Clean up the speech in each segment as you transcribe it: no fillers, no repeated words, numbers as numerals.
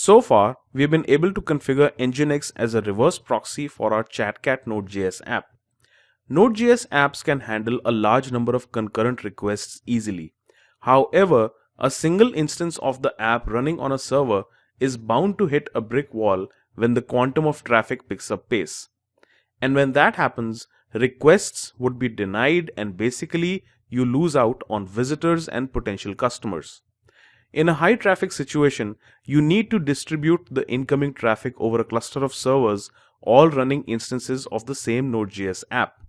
So far, we've been able to configure Nginx as a reverse proxy for our ChatCat Node.js app. Node.js apps can handle a large number of concurrent requests easily. However, a single instance of the app running on a server is bound to hit a brick wall when the quantum of traffic picks up pace. And when that happens, requests would be denied and basically you lose out on visitors and potential customers. In a high traffic situation, you need to distribute the incoming traffic over a cluster of servers all running instances of the same Node.js app.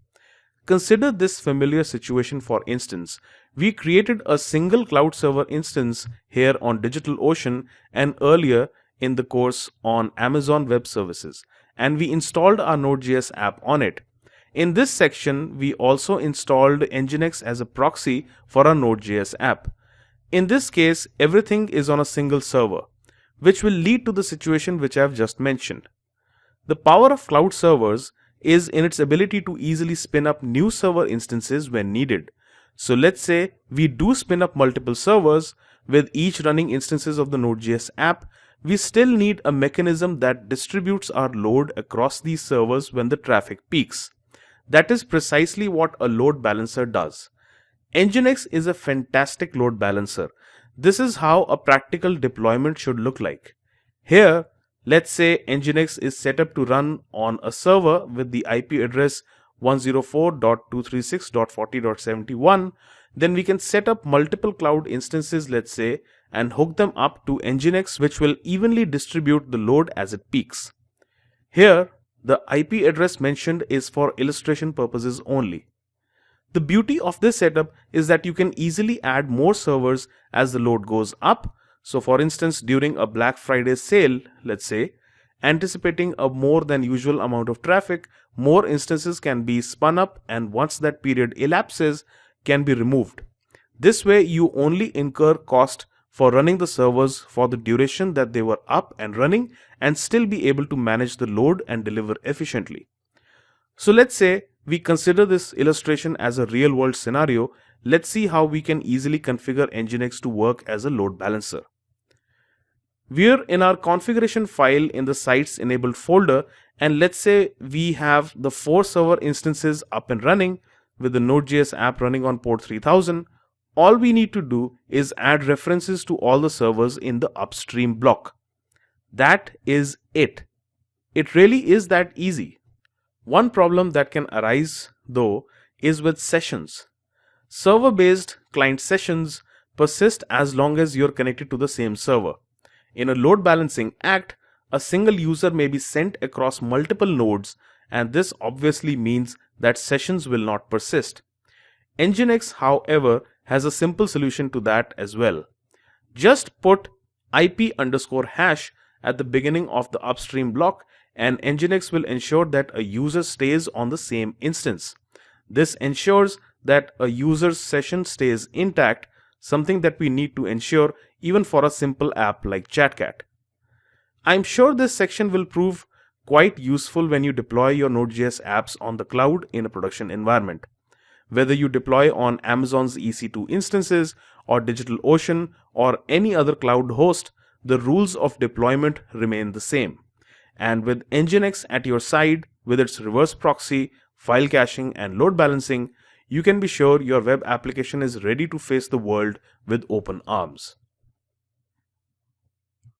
Consider this familiar situation. For instance, we created a single cloud server instance here on DigitalOcean and earlier in the course on Amazon Web Services, and we installed our Node.js app on it. In this section, we also installed Nginx as a proxy for our Node.js app. In this case, everything is on a single server, which will lead to the situation which I have just mentioned. The power of cloud servers is in its ability to easily spin up new server instances when needed. So let's say we do spin up multiple servers with each running instances of the Node.js app. We still need a mechanism that distributes our load across these servers when the traffic peaks. That is precisely what a load balancer does. Nginx is a fantastic load balancer. This is how a practical deployment should look like. Here, let's say Nginx is set up to run on a server with the IP address 104.236.40.71. Then we can set up multiple cloud instances, let's say, and hook them up to Nginx, which will evenly distribute the load as it peaks. Here, the IP address mentioned is for illustration purposes only. The beauty of this setup is that you can easily add more servers as the load goes up. So for instance, during a Black Friday sale, let's say, anticipating a more than usual amount of traffic, more instances can be spun up, and once that period elapses, can be removed. This way you only incur cost for running the servers for the duration that they were up and running and still be able to manage the load and deliver efficiently. So let's say we consider this illustration as a real world scenario. Let's see how we can easily configure Nginx to work as a load balancer. We're in our configuration file in the sites enabled folder, and let's say we have the 4 server instances up and running with the Node.js app running on port 3000. All we need to do is add references to all the servers in the upstream block. That is it. It really is that easy. One problem that can arise, though, is with sessions. Server-based client sessions persist as long as you're connected to the same server. In a load balancing act, a single user may be sent across multiple nodes, and this obviously means that sessions will not persist. Nginx, however, has a simple solution to that as well. Just put IP_hash at the beginning of the upstream block, and Nginx will ensure that a user stays on the same instance. This ensures that a user's session stays intact, something that we need to ensure even for a simple app like ChatCat. I'm sure this section will prove quite useful when you deploy your Node.js apps on the cloud in a production environment. Whether you deploy on Amazon's EC2 instances or DigitalOcean or any other cloud host, the rules of deployment remain the same. And with Nginx at your side, with its reverse proxy, file caching, and load balancing, you can be sure your web application is ready to face the world with open arms.